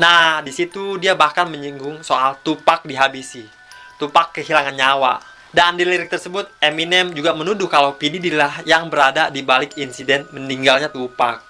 Nah, di situ dia bahkan menyinggung soal Tupac dihabisi. Tupac kehilangan nyawa. Dan di lirik tersebut, Eminem juga menuduh kalau P. Diddy lah yang berada di balik insiden meninggalnya Tupac.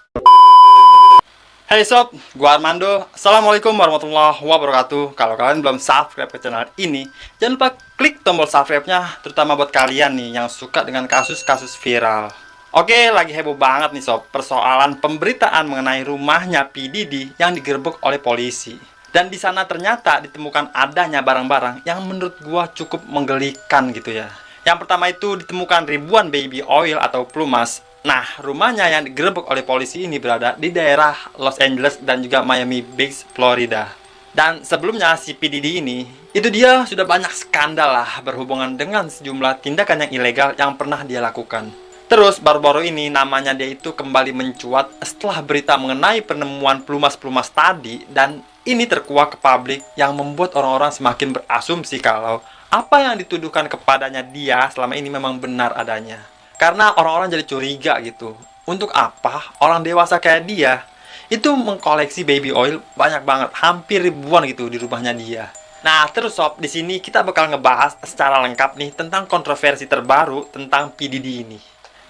Hey sob, gua Armando. Assalamualaikum warahmatullahi wabarakatuh. Kalau kalian belum subscribe ke channel ini, jangan lupa klik tombol subscribe-nya, terutama buat kalian nih yang suka dengan kasus-kasus viral. Oke, lagi heboh banget nih sob, persoalan pemberitaan mengenai rumahnya P. Diddy yang digerebek oleh polisi. Dan di sana ternyata ditemukan adanya barang-barang yang menurut gua cukup menggelikan gitu ya. Yang pertama itu ditemukan ribuan baby oil atau plumas. Nah, rumahnya yang digerebek oleh polisi ini berada di daerah Los Angeles dan juga Miami Beach, Florida. Dan sebelumnya si P. Diddy ini, itu dia sudah banyak skandal lah berhubungan dengan sejumlah tindakan yang ilegal yang pernah dia lakukan. Terus baru-baru ini namanya dia itu kembali mencuat setelah berita mengenai penemuan plumas-plumas tadi, dan ini terkuak ke publik yang membuat orang-orang semakin berasumsi kalau apa yang dituduhkan kepadanya dia selama ini memang benar adanya. Karena orang-orang jadi curiga gitu. Untuk apa orang dewasa kayak dia itu mengkoleksi baby oil banyak banget, hampir ribuan gitu di rumahnya dia. Nah, terus sob, di sini kita bakal ngebahas secara lengkap nih tentang kontroversi terbaru tentang P. Diddy ini.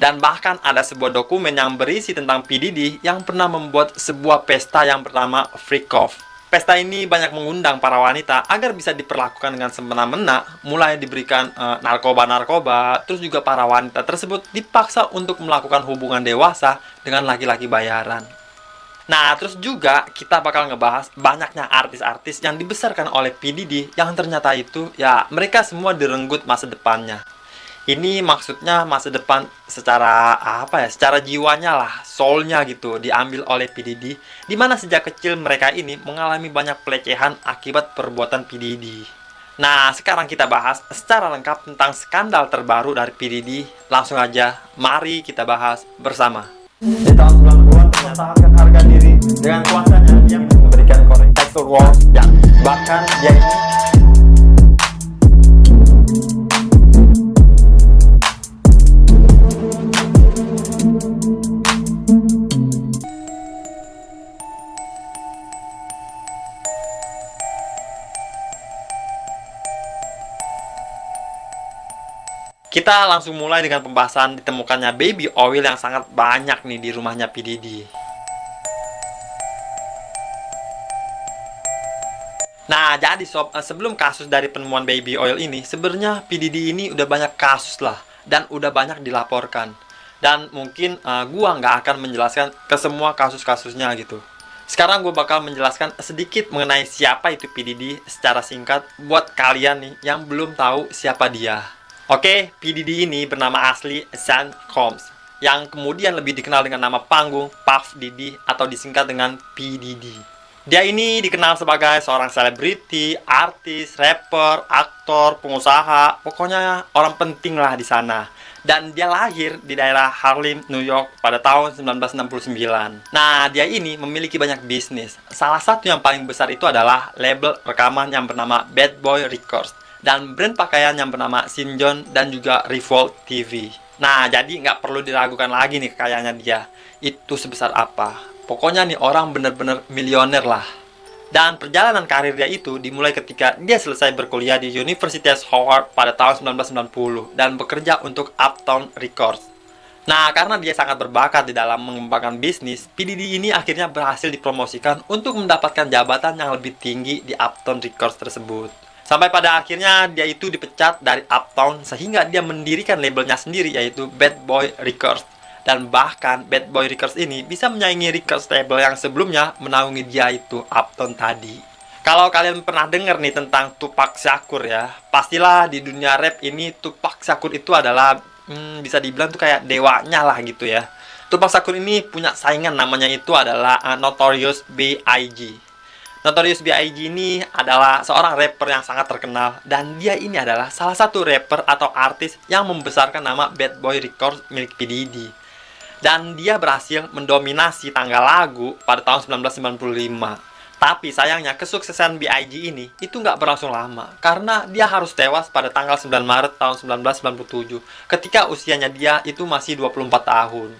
Dan bahkan ada sebuah dokumen yang berisi tentang P. Diddy yang pernah membuat sebuah pesta yang bernama Freak Off. Pesta ini banyak mengundang para wanita agar bisa diperlakukan dengan semena-mena, mulai diberikan narkoba-narkoba, terus juga para wanita tersebut dipaksa untuk melakukan hubungan dewasa dengan laki-laki bayaran. Nah, terus juga kita bakal ngebahas banyaknya artis-artis yang dibesarkan oleh P. Diddy yang ternyata itu ya mereka semua direnggut masa depannya. Ini maksudnya masa depan secara apa ya? Secara jiwanya lah, soulnya gitu diambil oleh P. Diddy, di mana sejak kecil mereka ini mengalami banyak pelecehan akibat perbuatan P. Diddy. Nah, sekarang kita bahas secara lengkap tentang skandal terbaru dari P. Diddy. Langsung aja, mari kita bahas bersama. Di tahun 90-an ternyata harga diri dengan kuasanya dia memberikan korek Axl Rose yang bahkan dia ini kita langsung mulai dengan pembahasan ditemukannya baby oil yang sangat banyak nih di rumahnya P. Diddy. Nah, jadi sob, sebelum kasus dari penemuan baby oil ini, sebenarnya P. Diddy ini udah banyak kasus lah, dan udah banyak dilaporkan. Dan mungkin gua nggak akan menjelaskan ke semua kasus-kasusnya gitu. Sekarang gue bakal menjelaskan sedikit mengenai siapa itu P. Diddy secara singkat buat kalian nih yang belum tahu siapa dia. Oke, P. Diddy ini bernama asli Sean Combs, yang kemudian lebih dikenal dengan nama panggung Puff Diddy atau disingkat dengan P. Diddy. Dia ini dikenal sebagai seorang selebriti, artis, rapper, aktor, pengusaha, pokoknya orang penting lah di sana. Dan dia lahir di daerah Harlem, New York pada tahun 1969. Nah, dia ini memiliki banyak bisnis. Salah satu yang paling besar itu adalah label rekaman yang bernama Bad Boy Records, dan brand pakaian yang bernama St. John dan juga Revolt TV. Nah, jadi nggak perlu diragukan lagi nih kekayaannya dia. Itu sebesar apa. Pokoknya nih orang bener-bener milioner lah. Dan perjalanan karir dia itu dimulai ketika dia selesai berkuliah di Universitas Howard pada tahun 1990 dan bekerja untuk Uptown Records. Nah, karena dia sangat berbakat di dalam mengembangkan bisnis, P. Diddy ini akhirnya berhasil dipromosikan untuk mendapatkan jabatan yang lebih tinggi di Uptown Records tersebut. Sampai pada akhirnya dia itu dipecat dari Uptown sehingga dia mendirikan labelnya sendiri yaitu Bad Boy Records. Dan bahkan Bad Boy Records ini bisa menyaingi records label yang sebelumnya menaungi dia itu Uptown tadi. Kalau kalian pernah dengar nih tentang Tupac Shakur ya, pastilah di dunia rap ini Tupac Shakur itu adalah bisa dibilang tuh kayak dewanya lah gitu ya. Tupac Shakur ini punya saingan namanya itu adalah Notorious B.I.G. Notorious B.I.G. ini adalah seorang rapper yang sangat terkenal, dan dia ini adalah salah satu rapper atau artis yang membesarkan nama Bad Boy Records milik P. Diddy. Dan dia berhasil mendominasi tanggal lagu pada tahun 1995. Tapi sayangnya kesuksesan B.I.G. ini itu nggak berlangsung lama, karena dia harus tewas pada tanggal 9 Maret tahun 1997 ketika usianya dia itu masih 24 tahun.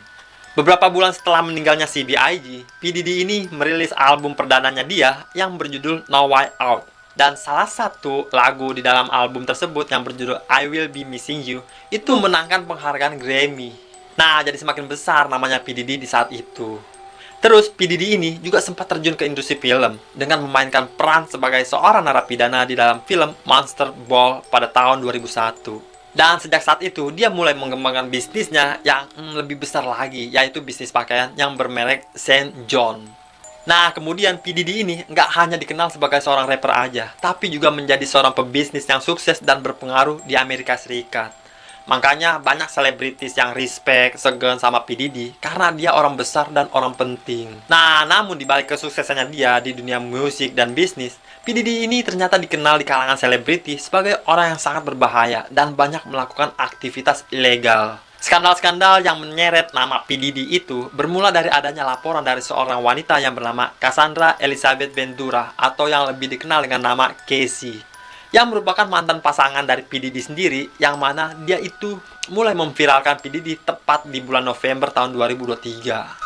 Beberapa bulan setelah meninggalnya si B.I.G, P. Diddy ini merilis album perdananya dia yang berjudul No Way Out. Dan salah satu lagu di dalam album tersebut yang berjudul I Will Be Missing You itu menangkan penghargaan Grammy. Nah, jadi semakin besar namanya P. Diddy di saat itu. Terus, P. Diddy ini juga sempat terjun ke industri film dengan memainkan peran sebagai seorang narapidana di dalam film Monster Ball pada tahun 2001. Dan sejak saat itu, dia mulai mengembangkan bisnisnya yang lebih besar lagi, yaitu bisnis pakaian yang bermerek Saint John. Nah, kemudian P. Diddy ini nggak hanya dikenal sebagai seorang rapper aja, tapi juga menjadi seorang pebisnis yang sukses dan berpengaruh di Amerika Serikat. Makanya banyak selebritis yang respect, segan sama P. Diddy karena dia orang besar dan orang penting. Nah, namun di balik kesuksesannya dia di dunia musik dan bisnis, P. Diddy ini ternyata dikenal di kalangan selebriti sebagai orang yang sangat berbahaya dan banyak melakukan aktivitas ilegal. Skandal-skandal yang menyeret nama P. Diddy itu bermula dari adanya laporan dari seorang wanita yang bernama Cassandra Elizabeth Ventura atau yang lebih dikenal dengan nama Casey, yang merupakan mantan pasangan dari P. Diddy sendiri, yang mana dia itu mulai memviralkan P. Diddy tepat di bulan November tahun 2023.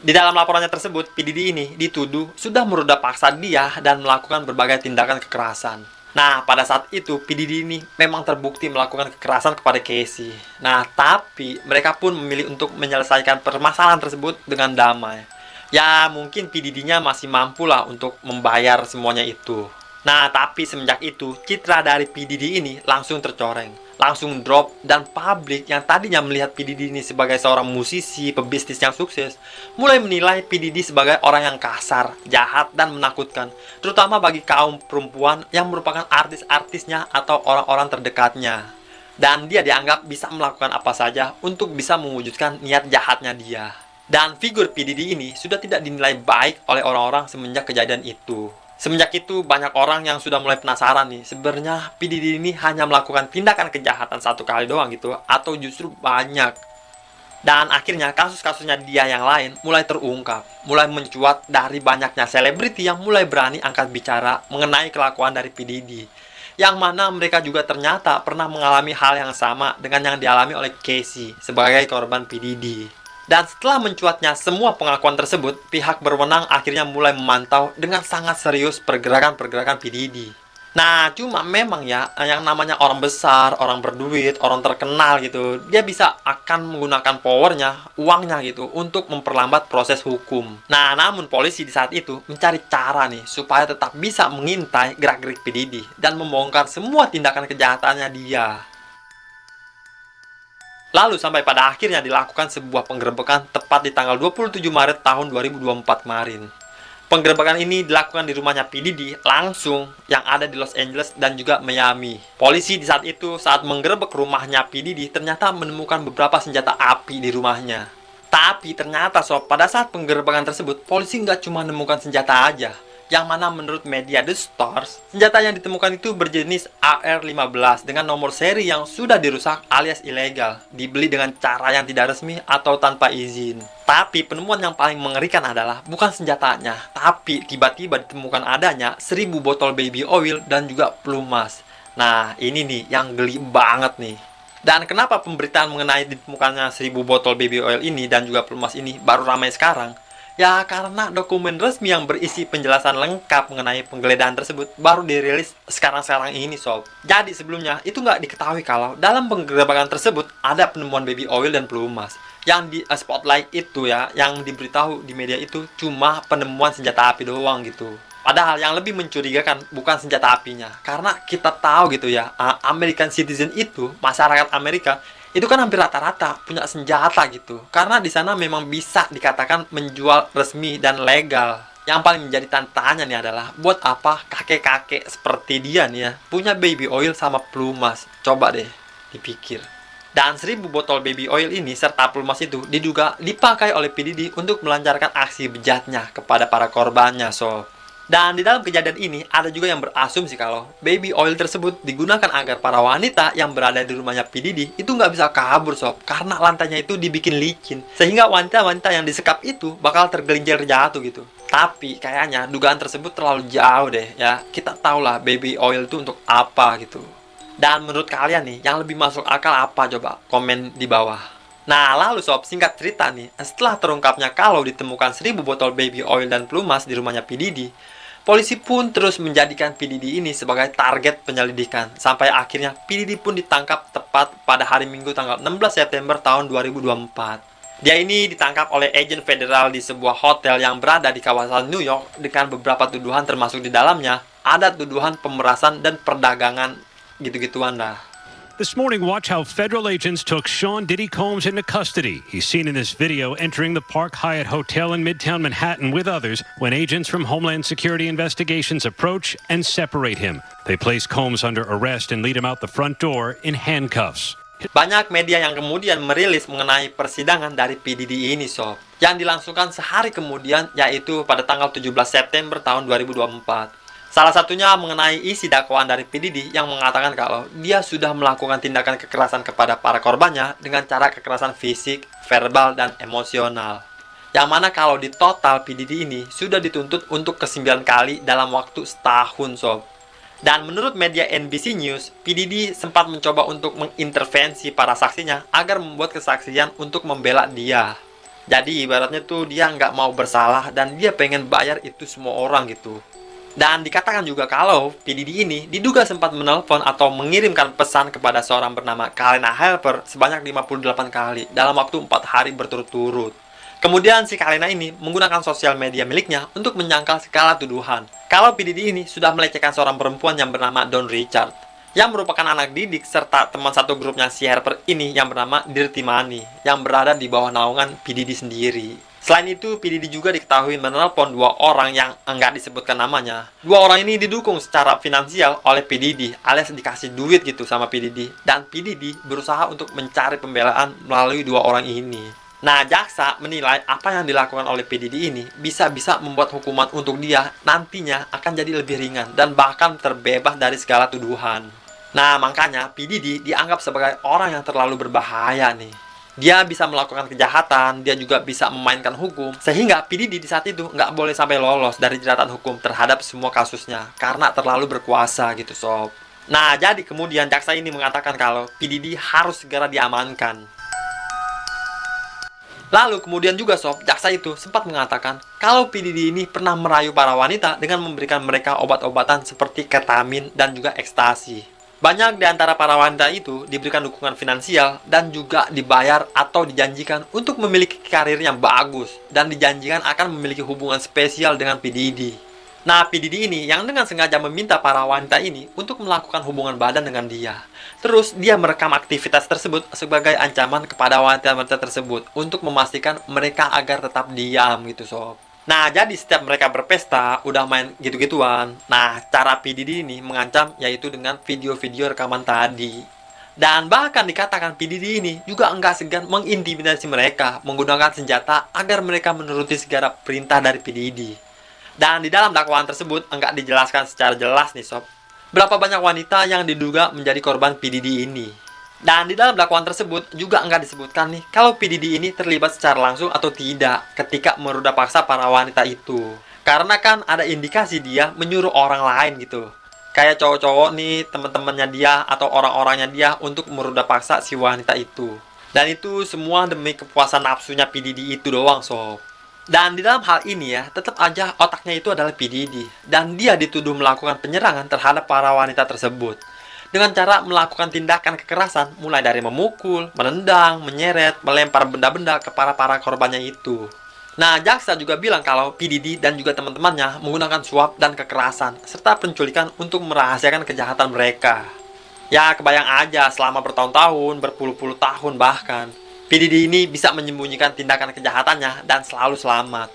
Di dalam laporannya tersebut, P. Diddy ini dituduh sudah meruda paksa dia dan melakukan berbagai tindakan kekerasan. Nah, pada saat itu, P. Diddy ini memang terbukti melakukan kekerasan kepada Casey. Nah, tapi mereka pun memilih untuk menyelesaikan permasalahan tersebut dengan damai. Ya, mungkin P. Diddy-nya masih mampu lah untuk membayar semuanya itu. Nah, tapi semenjak itu, citra dari P. Diddy ini langsung tercoreng, langsung drop, dan publik yang tadinya melihat P. Diddy ini sebagai seorang musisi, pebisnis yang sukses, mulai menilai P. Diddy sebagai orang yang kasar, jahat, dan menakutkan, terutama bagi kaum perempuan yang merupakan artis-artisnya atau orang-orang terdekatnya. Dan dia dianggap bisa melakukan apa saja untuk bisa mewujudkan niat jahatnya dia. Dan figur P. Diddy ini sudah tidak dinilai baik oleh orang-orang semenjak kejadian itu. Semenjak itu, banyak orang yang sudah mulai penasaran nih, sebenarnya P. Diddy ini hanya melakukan tindakan kejahatan satu kali doang gitu, atau justru banyak. Dan akhirnya kasus-kasusnya dia yang lain mulai terungkap, mulai mencuat dari banyaknya selebriti yang mulai berani angkat bicara mengenai kelakuan dari P. Diddy. Yang mana mereka juga ternyata pernah mengalami hal yang sama dengan yang dialami oleh Casey sebagai korban P. Diddy. Dan setelah mencuatnya semua pengakuan tersebut, pihak berwenang akhirnya mulai memantau dengan sangat serius pergerakan-pergerakan P. Diddy. Nah, cuma memang ya, yang namanya orang besar, orang berduit, orang terkenal gitu, dia bisa akan menggunakan powernya, uangnya gitu, untuk memperlambat proses hukum. Nah, namun polisi di saat itu mencari cara nih, supaya tetap bisa mengintai gerak-gerik P. Diddy dan membongkar semua tindakan kejahatannya dia. Lalu sampai pada akhirnya dilakukan sebuah penggerebekan tepat di tanggal 27 Maret tahun 2024 kemarin. Penggerebekan ini dilakukan di rumahnya P. Diddy langsung yang ada di Los Angeles dan juga Miami. Polisi di saat itu saat menggerebek rumahnya P. Diddy ternyata menemukan beberapa senjata api di rumahnya. Tapi ternyata sob, pada saat penggerebekan tersebut polisi nggak cuma menemukan senjata aja. Yang mana menurut media The Stars, senjata yang ditemukan itu berjenis AR-15 dengan nomor seri yang sudah dirusak alias ilegal, dibeli dengan cara yang tidak resmi atau tanpa izin. Tapi penemuan yang paling mengerikan adalah bukan senjatanya, tapi tiba-tiba ditemukan adanya 1000 botol baby oil dan juga pelumas. Nah, ini nih yang geli banget nih. Dan kenapa pemberitaan mengenai ditemukannya 1000 botol baby oil ini dan juga pelumas ini baru ramai sekarang? Ya, karena dokumen resmi yang berisi penjelasan lengkap mengenai penggeledahan tersebut baru dirilis sekarang-sekarang ini, sob. Jadi sebelumnya itu nggak diketahui kalau dalam penggerebekan tersebut ada penemuan baby oil dan pelumas. Yang di spotlight itu ya, yang diberitahu di media itu cuma penemuan senjata api doang gitu. Padahal yang lebih mencurigakan bukan senjata apinya, karena kita tahu gitu ya, American citizen itu, masyarakat Amerika itu kan hampir rata-rata punya senjata gitu. Karena di sana memang bisa dikatakan menjual resmi dan legal. Yang paling menjadi tantangannya nih adalah buat apa kakek-kakek seperti dia nih ya punya baby oil sama pelumas. Coba deh dipikir. Dan 1000 botol baby oil ini serta pelumas itu diduga dipakai oleh P. Diddy untuk melancarkan aksi bejatnya kepada para korbannya, sob. Dan di dalam kejadian ini ada juga yang berasumsi kalau baby oil tersebut digunakan agar para wanita yang berada di rumahnya P. Diddy itu nggak bisa kabur, sob, karena lantainya itu dibikin licin sehingga wanita-wanita yang disekap itu bakal tergelincir jatuh gitu. Tapi kayaknya dugaan tersebut terlalu jauh deh ya. Kita tahulah baby oil itu untuk apa gitu. Dan menurut kalian nih yang lebih masuk akal apa, coba komen di bawah. Nah, lalu sob, singkat cerita nih, setelah terungkapnya kalau ditemukan 1000 botol baby oil dan pelumas di rumahnya P. Diddy, polisi pun terus menjadikan P. Diddy ini sebagai target penyelidikan, sampai akhirnya P. Diddy pun ditangkap tepat pada hari Minggu tanggal 16 September tahun 2024. Dia ini ditangkap oleh agen federal di sebuah hotel yang berada di kawasan New York dengan beberapa tuduhan, termasuk di dalamnya ada tuduhan pemerasan dan perdagangan gitu-gituan dah. This morning, watch how federal agents took Sean Diddy Combs into custody. He's seen in this video entering the Park Hyatt Hotel in Midtown Manhattan with others when agents from Homeland Security Investigations approach and separate him. They place Combs under arrest and lead him out the front door in handcuffs. Banyak media yang kemudian merilis mengenai persidangan dari P. Diddy ini, sob, yang dilangsungkan sehari kemudian, yaitu pada tanggal 17 September tahun 2024. Salah satunya mengenai isi dakwaan dari P. Diddy yang mengatakan kalau dia sudah melakukan tindakan kekerasan kepada para korbannya dengan cara kekerasan fisik, verbal, dan emosional. Yang mana kalau di total P. Diddy ini sudah dituntut untuk ke-9 kali dalam waktu setahun, sob. Dan menurut media NBC News, P. Diddy sempat mencoba untuk mengintervensi para saksinya agar membuat kesaksian untuk membela dia. Jadi ibaratnya tuh dia nggak mau bersalah dan dia pengen bayar itu semua orang gitu. Dan dikatakan juga kalau P. Diddy ini diduga sempat menelpon atau mengirimkan pesan kepada seorang bernama Kalena Helper sebanyak 58 kali dalam waktu 4 hari berturut-turut. Kemudian si Kalena ini menggunakan sosial media miliknya untuk menyangkal segala tuduhan kalau P. Diddy ini sudah melecehkan seorang perempuan yang bernama Don Richard, yang merupakan anak didik serta teman satu grupnya si Helper ini yang bernama Dirty Money, yang berada di bawah naungan P. Diddy sendiri. Selain itu, P. Diddy juga diketahui menelpon 2 orang yang enggak disebutkan namanya. 2 orang ini didukung secara finansial oleh P. Diddy, alias dikasih duit gitu sama P. Diddy. Dan P. Diddy berusaha untuk mencari pembelaan melalui 2 orang ini. Nah, jaksa menilai apa yang dilakukan oleh P. Diddy ini bisa-bisa membuat hukuman untuk dia nantinya akan jadi lebih ringan dan bahkan terbebas dari segala tuduhan. Nah, makanya P. Diddy dianggap sebagai orang yang terlalu berbahaya nih. Dia bisa melakukan kejahatan, dia juga bisa memainkan hukum, sehingga P. Diddy di saat itu nggak boleh sampai lolos dari jeratan hukum terhadap semua kasusnya, karena terlalu berkuasa gitu, sob. Nah, jadi kemudian jaksa ini mengatakan kalau P. Diddy harus segera diamankan. Lalu kemudian juga, sob, jaksa itu sempat mengatakan kalau P. Diddy ini pernah merayu para wanita dengan memberikan mereka obat-obatan seperti ketamin dan juga ekstasi. Banyak di antara para wanita itu diberikan dukungan finansial dan juga dibayar atau dijanjikan untuk memiliki karir yang bagus dan dijanjikan akan memiliki hubungan spesial dengan P. Diddy. Nah, P. Diddy ini yang dengan sengaja meminta para wanita ini untuk melakukan hubungan badan dengan dia. Terus dia merekam aktivitas tersebut sebagai ancaman kepada wanita-wanita tersebut untuk memastikan mereka agar tetap diam gitu, sob. Nah, jadi setiap mereka berpesta, udah main gitu-gituan. Nah, cara P. Diddy ini mengancam yaitu dengan video-video rekaman tadi. Dan bahkan dikatakan P. Diddy ini juga enggak segan mengintimidasi mereka menggunakan senjata agar mereka menuruti segala perintah dari P. Diddy. Dan di dalam dakwaan tersebut enggak dijelaskan secara jelas nih, sob, berapa banyak wanita yang diduga menjadi korban P. Diddy ini. Dan di dalam dakwaan tersebut juga enggak disebutkan nih kalau P. Diddy ini terlibat secara langsung atau tidak ketika meruda paksa para wanita itu. Karena kan ada indikasi dia menyuruh orang lain gitu. Kayak cowok-cowok nih, teman-temannya dia atau orang-orangnya dia untuk meruda paksa si wanita itu. Dan itu semua demi kepuasan nafsunya P. Diddy itu doang, sob. Dan di dalam hal ini ya, tetap aja otaknya itu adalah P. Diddy. Dan dia dituduh melakukan penyerangan terhadap para wanita tersebut dengan cara melakukan tindakan kekerasan mulai dari memukul, menendang, menyeret, melempar benda-benda ke para korbannya itu. Nah, jaksa juga bilang kalau P. Diddy dan juga teman-temannya menggunakan suap dan kekerasan serta penculikan untuk merahasiakan kejahatan mereka. Ya, kebayang aja selama bertahun-tahun, berpuluh-puluh tahun bahkan, P. Diddy ini bisa menyembunyikan tindakan kejahatannya dan selalu selamat.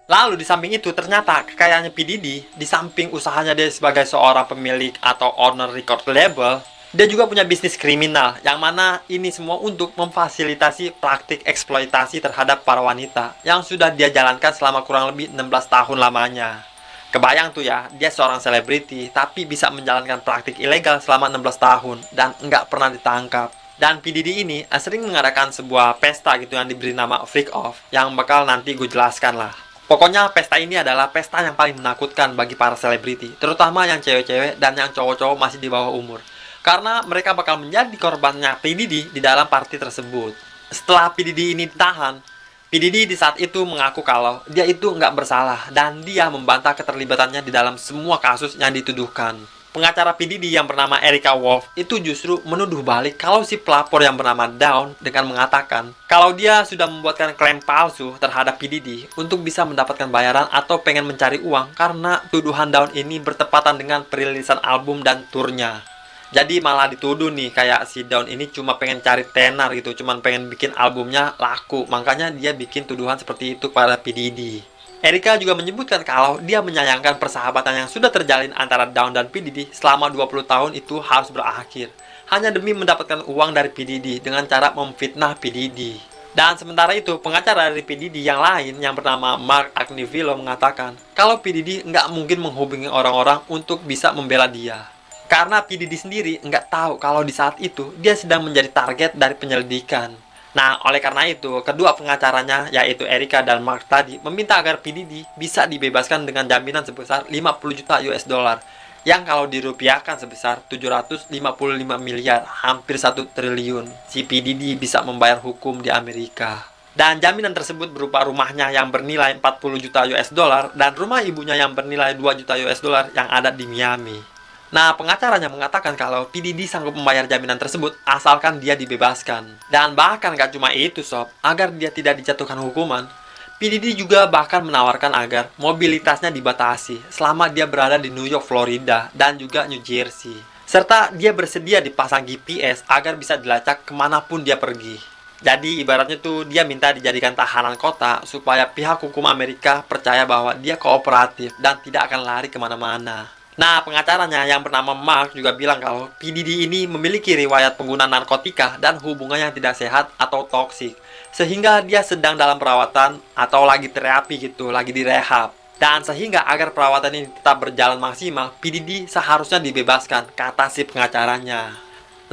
Lalu di samping itu ternyata kekayaannya P. Diddy, di samping usahanya dia sebagai seorang pemilik atau owner record label, dia juga punya bisnis kriminal, yang mana ini semua untuk memfasilitasi praktik eksploitasi terhadap para wanita yang sudah dia jalankan selama kurang lebih 16 tahun lamanya. Kebayang tuh ya, dia seorang selebriti tapi bisa menjalankan praktik ilegal selama 16 tahun dan nggak pernah ditangkap. Dan P. Diddy ini sering mengadakan sebuah pesta gitu yang diberi nama Freak Off, yang bakal nanti gue jelaskan lah. Pokoknya pesta ini adalah pesta yang paling menakutkan bagi para selebriti, terutama yang cewek-cewek dan yang cowok-cowok masih di bawah umur. karena mereka bakal menjadi korbannya P. Diddy di dalam party tersebut. Setelah P. Diddy ini ditahan, P. Diddy di saat itu mengaku kalau dia itu nggak bersalah dan dia membantah keterlibatannya di dalam semua kasus yang dituduhkan. Pengacara P. Diddy yang bernama Erica Wolf itu justru menuduh balik kalau si pelapor yang bernama Dawn dengan mengatakan kalau dia sudah membuatkan klaim palsu terhadap P. Diddy untuk bisa mendapatkan bayaran atau pengen mencari uang karena tuduhan Dawn ini bertepatan dengan perilisan album dan turnya. Jadi malah dituduh nih kayak si Dawn ini cuma pengen cari tenar gitu, cuma pengen bikin albumnya laku, makanya dia bikin tuduhan seperti itu pada P. Diddy. Erica juga menyebutkan kalau dia menyayangkan persahabatan yang sudah terjalin antara Dawn dan P. Diddy selama 20 tahun itu harus berakhir hanya demi mendapatkan uang dari P. Diddy dengan cara memfitnah P. Diddy. Dan sementara itu, pengacara dari P. Diddy yang lain yang bernama Mark Agnevillo mengatakan kalau P. Diddy nggak mungkin menghubungi orang-orang untuk bisa membela dia. Karena P. Diddy sendiri nggak tahu kalau di saat itu dia sedang menjadi target dari penyelidikan. Nah, oleh karena itu, kedua pengacaranya, yaitu Erica dan Mark tadi, meminta agar P. Diddy bisa dibebaskan dengan jaminan sebesar 50 juta US dollar, yang kalau dirupiahkan sebesar 755 miliar, hampir 1 triliun. Si P. Diddy bisa membayar hukum di Amerika. Dan jaminan tersebut berupa rumahnya yang bernilai 40 juta US dollar, dan rumah ibunya yang bernilai 2 juta US dollar yang ada di Miami. Nah, pengacaranya mengatakan kalau P. Diddy sanggup membayar jaminan tersebut asalkan dia dibebaskan. Dan bahkan gak cuma itu sob, agar dia tidak dijatuhkan hukuman, P. Diddy juga bahkan menawarkan agar mobilitasnya dibatasi selama dia berada di New York, Florida, dan juga New Jersey. Serta dia bersedia dipasang GPS agar bisa dilacak kemanapun dia pergi. Jadi ibaratnya tuh dia minta dijadikan tahanan kota supaya pihak hukum Amerika percaya bahwa dia kooperatif dan tidak akan lari kemana-mana. Nah, pengacaranya yang bernama Mark juga bilang kalau P. Diddy ini memiliki riwayat pengguna narkotika dan hubungan yang tidak sehat atau toksik, sehingga dia sedang dalam perawatan atau lagi terapi gitu, lagi direhab. Dan sehingga agar perawatan ini tetap berjalan maksimal, P. Diddy seharusnya dibebaskan, kata si pengacaranya.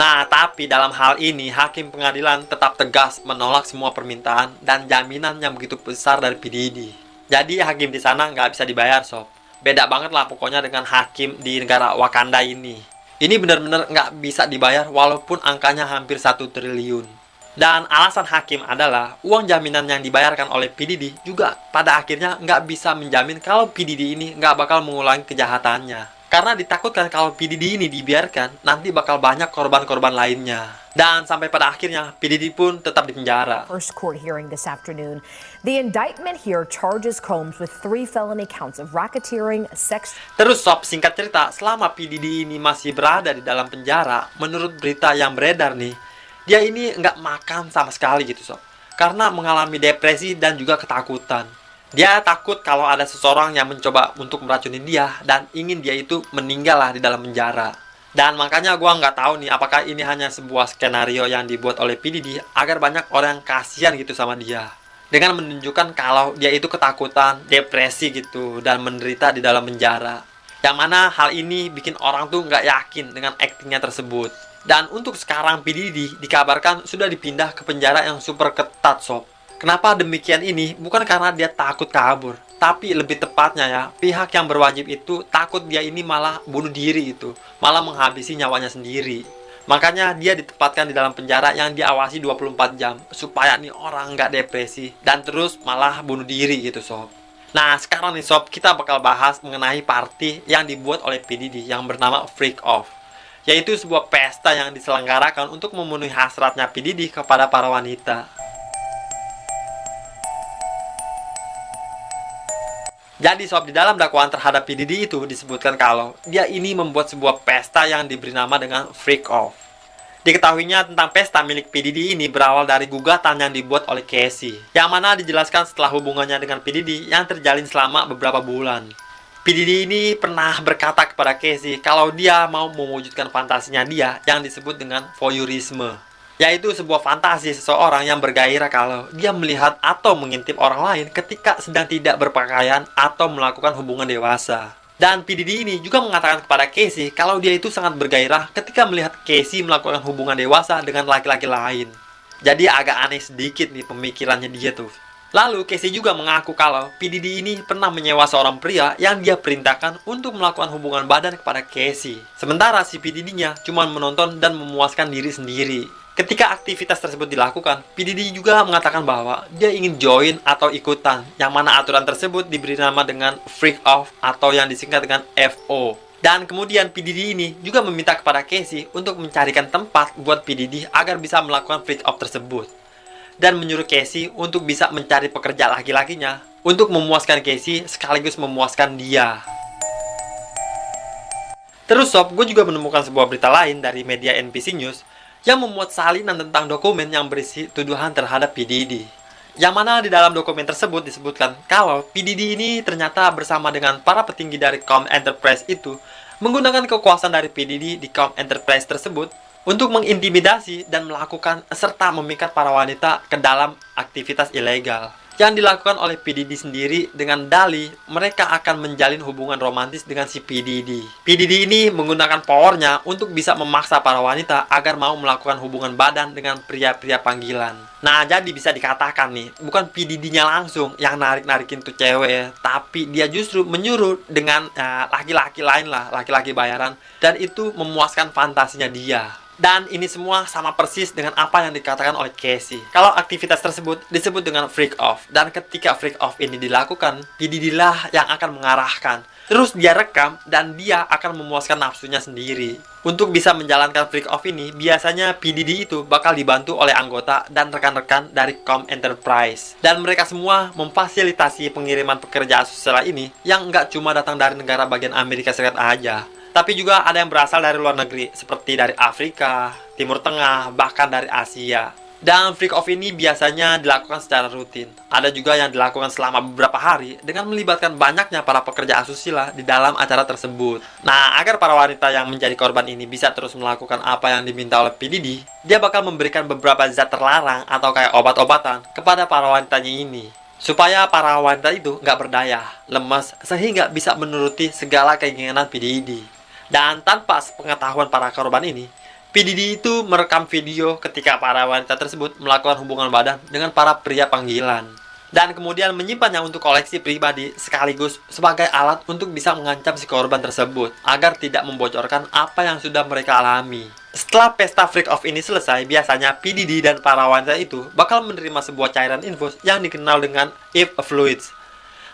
Nah, tapi dalam hal ini, hakim pengadilan tetap tegas menolak semua permintaan dan jaminan yang begitu besar dari P. Diddy. Jadi hakim di sana nggak bisa dibayar, sob. Beda banget lah pokoknya dengan hakim di negara Wakanda ini. Ini benar-benar nggak bisa dibayar walaupun angkanya hampir 1 triliun. Dan alasan hakim adalah uang jaminan yang dibayarkan oleh P. Diddy juga pada akhirnya nggak bisa menjamin kalau P. Diddy ini nggak bakal mengulangi kejahatannya. Karena ditakutkan kalau P. Diddy ini dibiarkan, nanti bakal banyak korban-korban lainnya. Dan sampai pada akhirnya P. Diddy pun tetap dipenjara. First court hearing this afternoon. The indictment here charges Combs with 3 felony counts of racketeering, sex. Terus sob, singkat cerita, selama P. Diddy ini masih berada di dalam penjara, menurut berita yang beredar nih, dia ini nggak makan sama sekali gitu sob. Karena mengalami depresi dan juga ketakutan. Dia takut kalau ada seseorang yang mencoba untuk meracuni dia dan ingin dia itu meninggal lah di dalam penjara. Dan makanya gua nggak tahu nih apakah ini hanya sebuah skenario yang dibuat oleh P. Diddy agar banyak orang yang kasihan gitu sama dia. Dengan menunjukkan kalau dia itu ketakutan, depresi gitu, dan menderita di dalam penjara. Yang mana hal ini bikin orang tuh nggak yakin dengan aktingnya tersebut. Dan untuk sekarang P. Diddy dikabarkan sudah dipindah ke penjara yang super ketat sob. Kenapa demikian ini? Bukan karena dia takut kabur, tapi lebih tepatnya ya, pihak yang berwajib itu takut dia ini malah bunuh diri gitu, malah menghabisi nyawanya sendiri. Makanya dia ditempatkan di dalam penjara yang diawasi 24 jam, supaya nih orang nggak depresi, dan terus malah bunuh diri gitu sob. Nah sekarang nih sob, kita bakal bahas mengenai party yang dibuat oleh P. Diddy yang bernama Freak Off. Yaitu sebuah pesta yang diselenggarakan untuk memenuhi hasratnya P. Diddy kepada para wanita. Jadi sob, di dalam dakwaan terhadap P. Diddy itu disebutkan kalau dia ini membuat sebuah pesta yang diberi nama dengan Freak Off. Diketahuinya tentang pesta milik P. Diddy ini berawal dari gugatan yang dibuat oleh Casey, yang mana dijelaskan setelah hubungannya dengan P. Diddy yang terjalin selama beberapa bulan. P. Diddy ini pernah berkata kepada Casey kalau dia mau mewujudkan fantasinya dia yang disebut dengan voyeurisme, yaitu sebuah fantasi seseorang yang bergairah kalau dia melihat atau mengintip orang lain ketika sedang tidak berpakaian atau melakukan hubungan dewasa. Dan P. Diddy ini juga mengatakan kepada Casey kalau dia itu sangat bergairah ketika melihat Casey melakukan hubungan dewasa dengan laki-laki lain. Jadi agak aneh sedikit nih pemikirannya dia tuh. Lalu Casey juga mengaku kalau P. Diddy ini pernah menyewa seorang pria yang dia perintahkan untuk melakukan hubungan badan kepada Casey. Sementara si P. Diddy-nya cuma menonton dan memuaskan diri sendiri. Ketika aktivitas tersebut dilakukan, P. Diddy juga mengatakan bahwa dia ingin join atau ikutan, yang mana aturan tersebut diberi nama dengan freak off atau yang disingkat dengan FO. Dan kemudian P. Diddy ini juga meminta kepada Casey untuk mencarikan tempat buat P. Diddy agar bisa melakukan freak off tersebut. Dan menyuruh Casey untuk bisa mencari pekerja laki-lakinya untuk memuaskan Casey sekaligus memuaskan dia. Terus sob, gue juga menemukan sebuah berita lain dari media NBC News yang memuat salinan tentang dokumen yang berisi tuduhan terhadap P. Diddy. Yang mana di dalam dokumen tersebut disebutkan kalau P. Diddy ini ternyata bersama dengan para petinggi dari Com Enterprise itu menggunakan kekuasaan dari P. Diddy di Com Enterprise tersebut untuk mengintimidasi dan melakukan serta memikat para wanita ke dalam aktivitas ilegal yang dilakukan oleh P. Diddy sendiri dengan dalih mereka akan menjalin hubungan romantis dengan si P. Diddy. P. Diddy ini menggunakan powernya untuk bisa memaksa para wanita agar mau melakukan hubungan badan dengan pria-pria panggilan. Nah, jadi bisa dikatakan nih, bukan P. Diddy-nya langsung yang narik-narikin tuh cewek, tapi dia justru menyuruh dengan laki-laki lain lah, laki-laki bayaran, dan itu memuaskan fantasinya dia. Dan ini semua sama persis dengan apa yang dikatakan oleh Casey. Kalau aktivitas tersebut disebut dengan freak off. Dan ketika freak off ini dilakukan, P. Diddy lah yang akan mengarahkan. Terus dia rekam dan dia akan memuaskan nafsunya sendiri. Untuk bisa menjalankan freak off ini, biasanya P. Diddy itu bakal dibantu oleh anggota dan rekan-rekan dari Com Enterprise. Dan mereka semua memfasilitasi pengiriman pekerja asusila ini yang nggak cuma datang dari negara bagian Amerika Serikat aja, tapi juga ada yang berasal dari luar negeri, seperti dari Afrika, Timur Tengah, bahkan dari Asia. Dan freak off ini biasanya dilakukan secara rutin. Ada juga yang dilakukan selama beberapa hari dengan melibatkan banyaknya para pekerja asusila di dalam acara tersebut. Nah, agar para wanita yang menjadi korban ini bisa terus melakukan apa yang diminta oleh P. Diddy, dia bakal memberikan beberapa zat terlarang atau kayak obat-obatan kepada para wanitanya ini, supaya para wanita itu nggak berdaya, lemas, sehingga bisa menuruti segala keinginan P. Diddy. Dan tanpa sepengetahuan para korban ini, P. Diddy itu merekam video ketika para wanita tersebut melakukan hubungan badan dengan para pria panggilan. Dan kemudian menyimpannya untuk koleksi pribadi sekaligus sebagai alat untuk bisa mengancam si korban tersebut agar tidak membocorkan apa yang sudah mereka alami. Setelah pesta freak off ini selesai, biasanya P. Diddy dan para wanita itu bakal menerima sebuah cairan infus yang dikenal dengan Eve Fluids,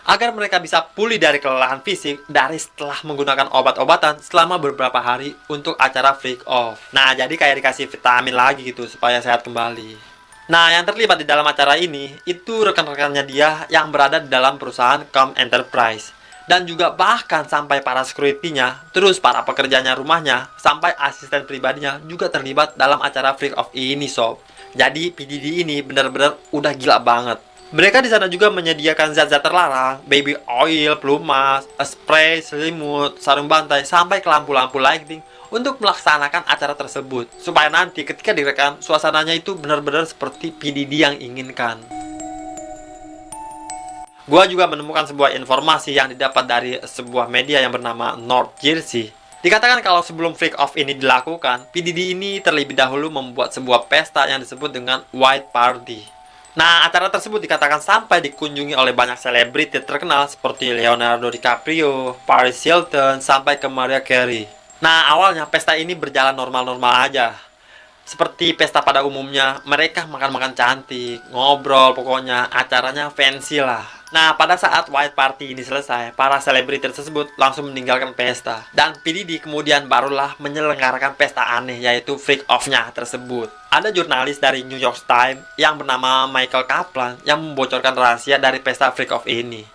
agar mereka bisa pulih dari kelelahan fisik dari setelah menggunakan obat-obatan selama beberapa hari untuk acara freak off. Nah, jadi kayak dikasih vitamin lagi gitu supaya sehat kembali. Nah, yang terlibat di dalam acara ini itu rekan-rekannya dia yang berada di dalam perusahaan Com Enterprise. Dan juga bahkan sampai para security-nya, terus para pekerjanya rumahnya, sampai asisten pribadinya juga terlibat dalam acara freak off ini sob. Jadi P. Diddy ini benar-benar udah gila banget. Mereka di sana juga menyediakan zat-zat terlarang, baby oil, pelumas, spray, selimut, sarung bantai, sampai ke lampu-lampu lighting untuk melaksanakan acara tersebut. Supaya nanti ketika direkam, suasananya itu benar-benar seperti P. Diddy yang inginkan. Gua juga menemukan sebuah informasi yang didapat dari sebuah media yang bernama North Jersey. Dikatakan kalau sebelum freak off ini dilakukan, P. Diddy ini terlebih dahulu membuat sebuah pesta yang disebut dengan White Party. Nah, acara tersebut dikatakan sampai dikunjungi oleh banyak selebriti terkenal seperti Leonardo DiCaprio, Paris Hilton, sampai ke Mariah Carey. Nah, awalnya pesta ini berjalan normal-normal aja. Seperti pesta pada umumnya, mereka makan-makan cantik, ngobrol, pokoknya acaranya fancy lah. Nah, pada saat White Party ini selesai, para selebriti tersebut langsung meninggalkan pesta. Dan P. Diddy kemudian barulah menyelenggarakan pesta aneh, yaitu freak off-nya tersebut. Ada jurnalis dari New York Times yang bernama Michael Kaplan yang membocorkan rahasia dari pesta freak off ini.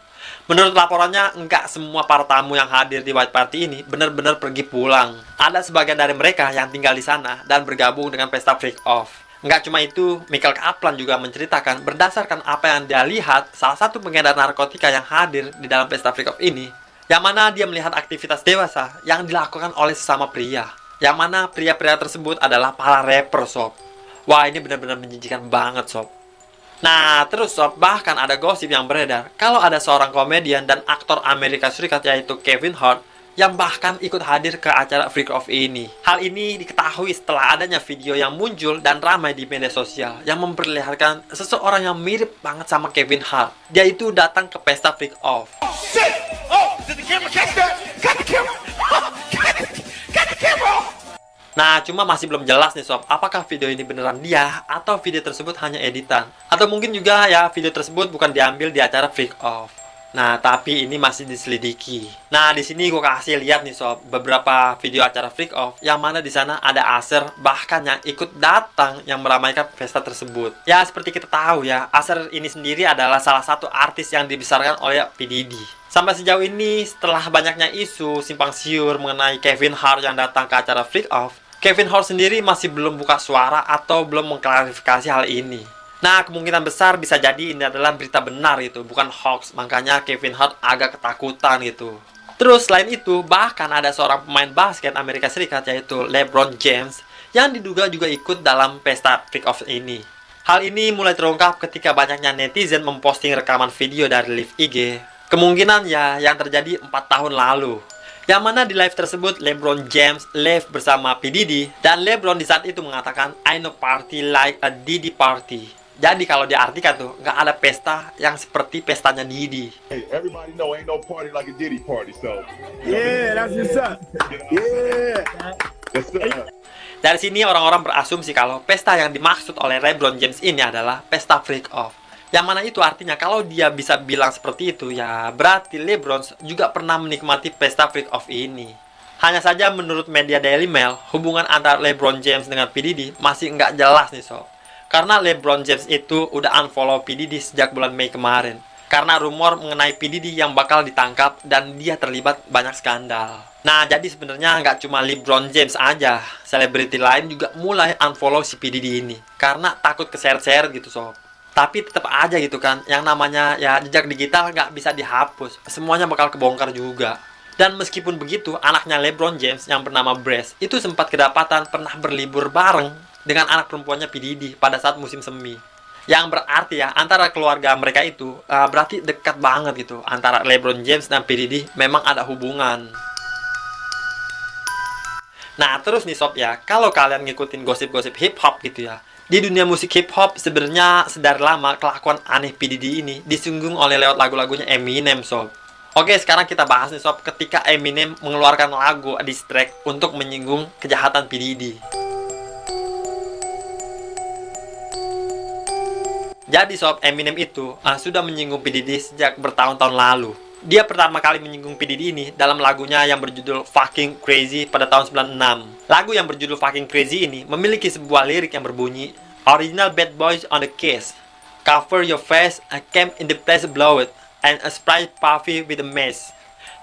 Menurut laporannya, enggak semua para tamu yang hadir di White Party ini benar-benar pergi pulang. Ada sebagian dari mereka yang tinggal di sana dan bergabung dengan pesta freak off. Enggak cuma itu, Michael Kaplan juga menceritakan berdasarkan apa yang dia lihat salah satu pengedar narkotika yang hadir di dalam pesta freak off ini, yang mana dia melihat aktivitas dewasa yang dilakukan oleh sesama pria, yang mana pria-pria tersebut adalah para rapper sob. Wah, ini benar-benar menjijikan banget sob. Nah, terus sob, bahkan ada gosip yang beredar kalau ada seorang komedian dan aktor Amerika Serikat yaitu Kevin Hart yang bahkan ikut hadir ke acara Freak Off ini. Hal ini diketahui setelah adanya video yang muncul dan ramai di media sosial yang memperlihatkan seseorang yang mirip banget sama Kevin Hart. Dia itu datang ke pesta Freak Off. Nah, cuma masih belum jelas nih sob, apakah video ini beneran dia atau video tersebut hanya editan. Atau mungkin juga ya video tersebut bukan diambil di acara Freak Off. Nah, tapi ini masih diselidiki. Nah, di sini gue kasih lihat nih sob, beberapa video acara Freak Off yang mana di sana ada Asher bahkan yang ikut datang yang meramaikan pesta tersebut. Ya, seperti kita tahu ya, Asher ini sendiri adalah salah satu artis yang dibesarkan oleh P. Diddy. Sampai sejauh ini, setelah banyaknya isu simpang siur mengenai Kevin Hart yang datang ke acara Freak Off, Kevin Hart sendiri masih belum buka suara atau belum mengklarifikasi hal ini. Nah, kemungkinan besar bisa jadi ini adalah berita benar gitu, bukan hoax. Makanya Kevin Hart agak ketakutan gitu. Terus selain itu, bahkan ada seorang pemain basket Amerika Serikat yaitu LeBron James yang diduga juga ikut dalam pesta Freak Off ini. Hal ini mulai terungkap ketika banyaknya netizen memposting rekaman video dari live IG. Kemungkinan ya yang terjadi 4 tahun lalu. Yang mana di live tersebut LeBron James live bersama P. Diddy dan LeBron di saat itu mengatakan I know party like a Diddy party. Jadi kalau diartikan tuh nggak ada pesta yang seperti pestanya Diddy. Hey, everybody know ain't no party like a Diddy party, so Yeah, that's what's up. Yeah. yes, sir. Dari sini orang-orang berasumsi kalau pesta yang dimaksud oleh LeBron James ini adalah pesta Freak Off. Yang mana itu artinya kalau dia bisa bilang seperti itu ya berarti LeBron juga pernah menikmati pesta Freak Off ini. Hanya saja menurut media Daily Mail, hubungan antara LeBron James dengan P. Diddy masih nggak jelas nih sob. Karena LeBron James itu udah unfollow P. Diddy sejak bulan Mei kemarin. Karena rumor mengenai P. Diddy yang bakal ditangkap dan dia terlibat banyak skandal. Nah, jadi sebenarnya nggak cuma LeBron James aja. Selebriti lain juga mulai unfollow si P. Diddy ini. Karena takut keseret-seret gitu sob. Tapi tetap aja gitu kan, yang namanya ya jejak digital nggak bisa dihapus. Semuanya bakal kebongkar juga. Dan meskipun begitu, anaknya LeBron James yang bernama Bryce itu sempat kedapatan pernah berlibur bareng dengan anak perempuannya P. Diddy pada saat musim semi. Yang berarti ya, antara keluarga mereka itu berarti dekat banget gitu. Antara LeBron James dan P. Diddy memang ada hubungan. Nah, terus nih sob ya, kalau kalian ngikutin gosip-gosip hip-hop gitu ya, di dunia musik hip-hop sebenarnya sedari lama kelakuan aneh P. Diddy ini disinggung oleh lewat lagu-lagunya Eminem sob. Oke, sekarang kita bahas nih sob, ketika Eminem mengeluarkan lagu diss track untuk menyinggung kejahatan P. Diddy. Jadi sob, Eminem itu sudah menyinggung P. Diddy sejak bertahun-tahun lalu. Dia pertama kali menyinggung P. Diddy ini dalam lagunya yang berjudul Fucking Crazy pada tahun 96. Lagu yang berjudul Fucking Crazy ini memiliki sebuah lirik yang berbunyi Original bad boys on the case, cover your face, I came in the place blow it, and a spray puffy with a mace.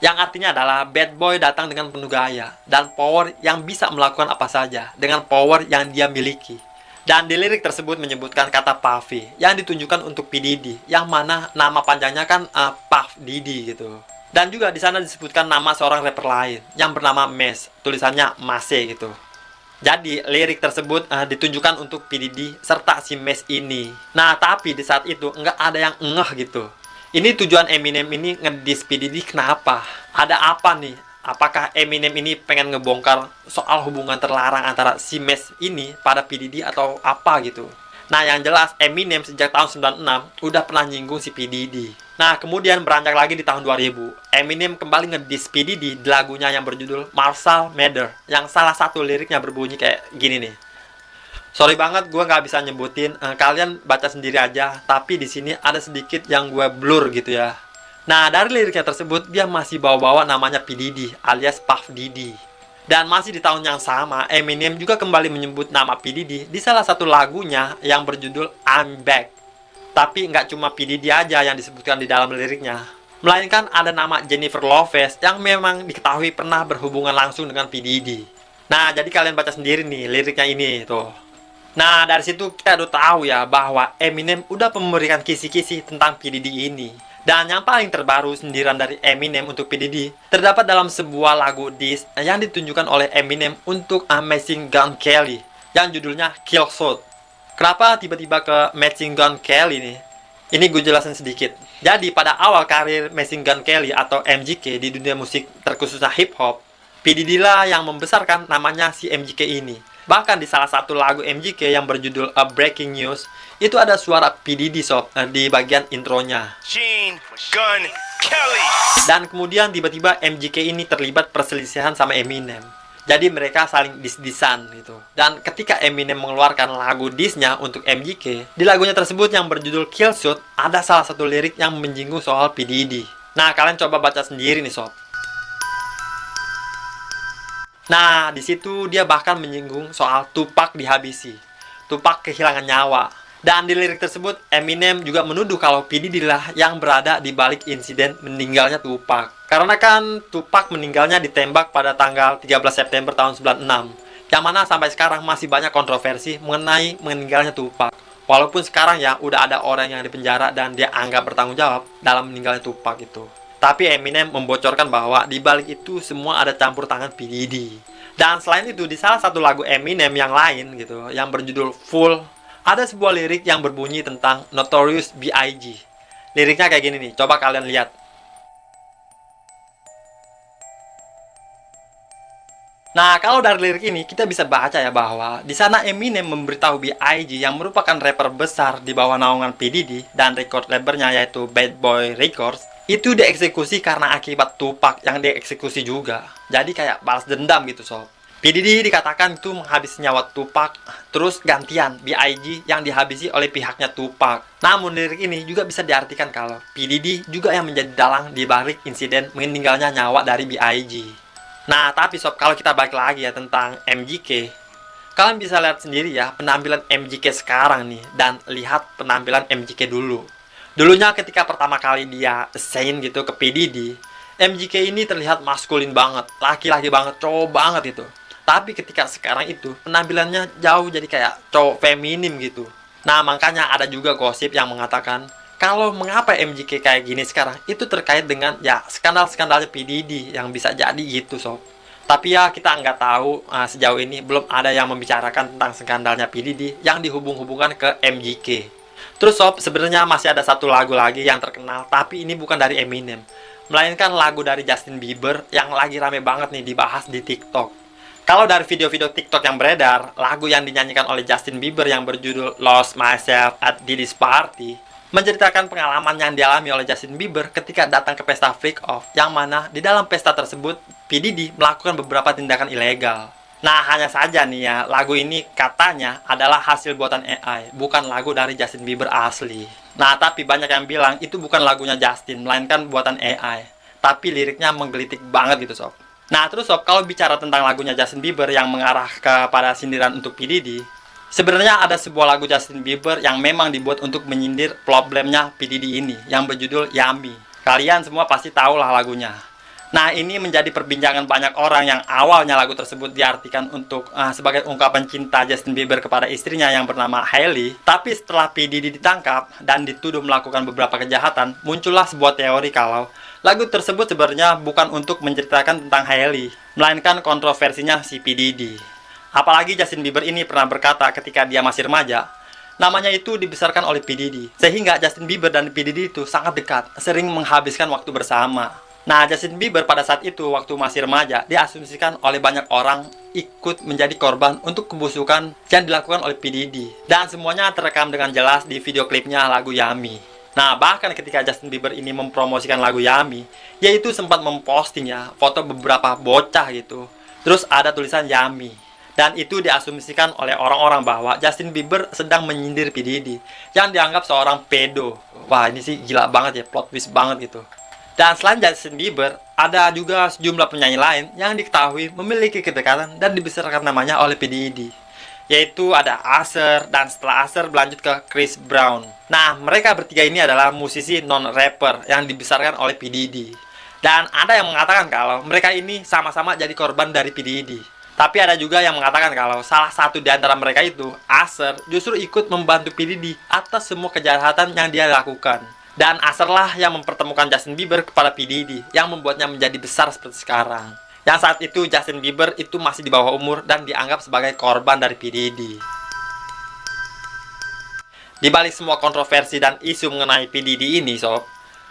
Yang artinya adalah bad boy datang dengan penuh gaya dan power yang bisa melakukan apa saja dengan power yang dia miliki. Dan di lirik tersebut menyebutkan kata Puffy yang ditunjukkan untuk P. Diddy, yang mana nama panjangnya kan Puff Diddy gitu. Dan juga di sana disebutkan nama seorang rapper lain yang bernama Mace, tulisannya Mace gitu. Jadi lirik tersebut ditunjukkan untuk P. Diddy serta si Mace ini. Nah, tapi di saat itu nggak ada yang ngeh gitu. Ini tujuan Eminem ini ngediss P. Diddy kenapa? Ada apa nih? Apakah Eminem ini pengen ngebongkar soal hubungan terlarang antara si Mace ini pada P. Diddy atau apa gitu? Nah, yang jelas Eminem sejak tahun 96 udah pernah nyinggung si P. Diddy. Nah, kemudian beranjak lagi di tahun 2000, Eminem kembali ngediss P. Diddy di lagunya yang berjudul Marshall Mathers, yang salah satu liriknya berbunyi kayak gini nih. Sorry banget gue nggak bisa nyebutin, kalian baca sendiri aja. Tapi di sini ada sedikit yang gue blur gitu ya. Nah, dari liriknya tersebut dia masih bawa-bawa namanya P. Diddy alias Puff Diddy. Dan masih di tahun yang sama, Eminem juga kembali menyebut nama P. Diddy di salah satu lagunya yang berjudul I'm Back. Tapi nggak cuma P. Diddy aja yang disebutkan di dalam liriknya, melainkan ada nama Jennifer Lopez yang memang diketahui pernah berhubungan langsung dengan P. Diddy. Nah, jadi kalian baca sendiri nih liriknya ini tuh. Nah, dari situ kita udah tahu ya bahwa Eminem udah memberikan kisi-kisi tentang P. Diddy ini. Dan yang paling terbaru sindiran dari Eminem untuk P. Diddy terdapat dalam sebuah lagu diss yang ditunjukkan oleh Eminem untuk Machine Gun Kelly yang judulnya Kill Shot. Kenapa tiba-tiba ke Machine Gun Kelly nih? Ini gue jelasin sedikit. Jadi pada awal karir Machine Gun Kelly atau MGK di dunia musik terkhususnya hip hop, P Diddy lah yang membesarkan namanya si MGK ini. Bahkan di salah satu lagu MGK yang berjudul A Breaking News, itu ada suara P Diddy sob di bagian intronya. Machine Gun Kelly. Dan kemudian tiba-tiba MGK ini terlibat perselisihan sama Eminem. Jadi mereka saling dis-disan gitu. Dan ketika Eminem mengeluarkan lagu diss-nya untuk MGK, di lagunya tersebut yang berjudul Kill Shot, ada salah satu lirik yang menyinggung soal P Diddy. Nah, kalian coba baca sendiri nih sob. Nah, di situ dia bahkan menyinggung soal Tupac dihabisi. Tupac kehilangan nyawa. Dan di lirik tersebut, Eminem juga menuduh kalau P Diddy lah yang berada di balik insiden meninggalnya Tupac. Karena kan Tupac meninggalnya ditembak pada tanggal 13 September tahun 96. Yang mana sampai sekarang masih banyak kontroversi mengenai meninggalnya Tupac. Walaupun sekarang ya udah ada orang yang dipenjara dan dia anggap bertanggung jawab dalam meninggalnya Tupac itu. Tapi Eminem membocorkan bahwa di balik itu semua ada campur tangan P Diddy. Dan selain itu di salah satu lagu Eminem yang lain gitu, yang berjudul Full, ada sebuah lirik yang berbunyi tentang Notorious B.I.G. Liriknya kayak gini nih, coba kalian lihat. Nah, kalau dari lirik ini kita bisa baca ya bahwa di sana Eminem memberitahu B.I.G yang merupakan rapper besar di bawah naungan P Diddy dan record labelnya yaitu Bad Boy Records itu dieksekusi karena akibat Tupac yang dieksekusi juga. Jadi kayak balas dendam gitu sob. P Diddy dikatakan itu menghabisi nyawa Tupac, terus gantian B.I.G yang dihabisi oleh pihaknya Tupac. Namun lirik ini juga bisa diartikan kalau P Diddy juga yang menjadi dalang di balik insiden meninggalnya nyawa dari B.I.G. Nah, tapi sob, kalau kita balik lagi ya tentang MGK, kalian bisa lihat sendiri ya penampilan MGK sekarang nih, dan lihat penampilan MGK dulu. Dulunya ketika pertama kali dia assign gitu ke P Diddy, MGK ini terlihat maskulin banget, laki-laki banget, cowok banget gitu. Tapi ketika sekarang itu penampilannya jauh jadi kayak cowok feminim gitu. Nah, makanya ada juga gosip yang mengatakan kalau mengapa MGK kayak gini sekarang itu terkait dengan ya skandal-skandalnya P Diddy yang bisa jadi gitu sob. Tapi ya kita nggak tahu, sejauh ini belum ada yang membicarakan tentang skandalnya P Diddy yang dihubung-hubungkan ke MGK. Terus sob, sebenarnya masih ada satu lagu lagi yang terkenal, tapi ini bukan dari Eminem, melainkan lagu dari Justin Bieber yang lagi rame banget nih dibahas di TikTok. Kalau dari video-video TikTok yang beredar, lagu yang dinyanyikan oleh Justin Bieber yang berjudul Lost Myself at Diddy's Party menceritakan pengalaman yang dialami oleh Justin Bieber ketika datang ke pesta Freak Off, yang mana di dalam pesta tersebut P Diddy melakukan beberapa tindakan ilegal. Nah, hanya saja nih ya, lagu ini katanya adalah hasil buatan AI, bukan lagu dari Justin Bieber asli. Nah, tapi banyak yang bilang itu bukan lagunya Justin, melainkan buatan AI. Tapi liriknya menggelitik banget gitu sob. Nah, terus sob, kalau bicara tentang lagunya Justin Bieber yang mengarah kepada sindiran untuk P Diddy, sebenarnya ada sebuah lagu Justin Bieber yang memang dibuat untuk menyindir problemnya P Diddy ini, yang berjudul Yummy. Kalian semua pasti tahu lah lagunya. Nah, ini menjadi perbincangan banyak orang yang awalnya lagu tersebut diartikan untuk sebagai ungkapan cinta Justin Bieber kepada istrinya yang bernama Hailey. Tapi setelah P Diddy ditangkap dan dituduh melakukan beberapa kejahatan, muncullah sebuah teori kalau lagu tersebut sebenarnya bukan untuk menceritakan tentang Hailey, melainkan kontroversinya si P Diddy. Apalagi Justin Bieber ini pernah berkata ketika dia masih remaja, namanya itu dibesarkan oleh P Diddy. Sehingga Justin Bieber dan P Diddy itu sangat dekat, sering menghabiskan waktu bersama. Nah, Justin Bieber pada saat itu waktu masih remaja diasumsikan oleh banyak orang ikut menjadi korban untuk kebusukan yang dilakukan oleh P Diddy. Dan semuanya terekam dengan jelas di video klipnya lagu Yummy. Nah, bahkan ketika Justin Bieber ini mempromosikan lagu Yummy, yaitu sempat memposting ya foto beberapa bocah gitu. Terus ada tulisan Yummy. Dan itu diasumsikan oleh orang-orang bahwa Justin Bieber sedang menyindir P Diddy yang dianggap seorang pedo. Wah, ini sih gila banget ya, plot twist banget gitu. Dan selain Justin Bieber, ada juga sejumlah penyanyi lain yang diketahui memiliki kedekatan dan dibesarkan namanya oleh P Diddy, yaitu ada Usher, dan setelah Usher berlanjut ke Chris Brown. Nah, mereka bertiga ini adalah musisi non-rapper yang dibesarkan oleh P Diddy. Dan ada yang mengatakan kalau mereka ini sama-sama jadi korban dari P Diddy. Tapi ada juga yang mengatakan kalau salah satu di antara mereka itu, Usher, justru ikut membantu P Diddy atas semua kejahatan yang dia lakukan. Dan Usher lah yang mempertemukan Justin Bieber kepada P Diddy, yang membuatnya menjadi besar seperti sekarang. Yang saat itu Justin Bieber itu masih di bawah umur dan dianggap sebagai korban dari P Diddy. Di balik semua kontroversi dan isu mengenai P. Diddy ini, sob,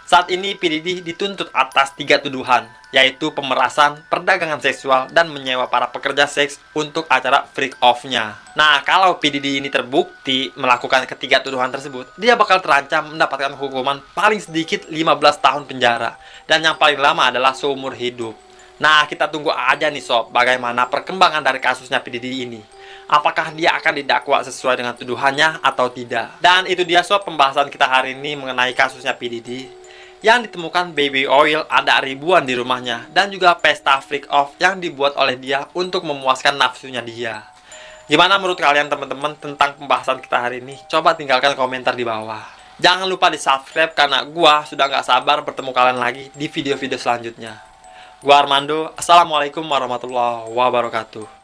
saat ini P. Diddy dituntut atas 3 tuduhan, yaitu pemerasan, perdagangan seksual, dan menyewa para pekerja seks untuk acara freak off-nya. Nah, kalau P. Diddy ini terbukti melakukan ketiga tuduhan tersebut, dia bakal terancam mendapatkan hukuman paling sedikit 15 tahun penjara, dan yang paling lama adalah seumur hidup. Nah, kita tunggu aja nih sob, bagaimana perkembangan dari kasusnya P. Diddy ini. Apakah dia akan didakwa sesuai dengan tuduhannya atau tidak. Dan itu dia sob pembahasan kita hari ini mengenai kasusnya P. Diddy. Yang ditemukan baby oil ada ribuan di rumahnya, dan juga pesta freak off yang dibuat oleh dia untuk memuaskan nafsunya dia. Gimana menurut kalian teman-teman tentang pembahasan kita hari ini? Coba tinggalkan komentar di bawah. Jangan lupa di subscribe karena gua sudah gak sabar bertemu kalian lagi di video-video selanjutnya. Gua Armando, assalamualaikum warahmatullahi wabarakatuh.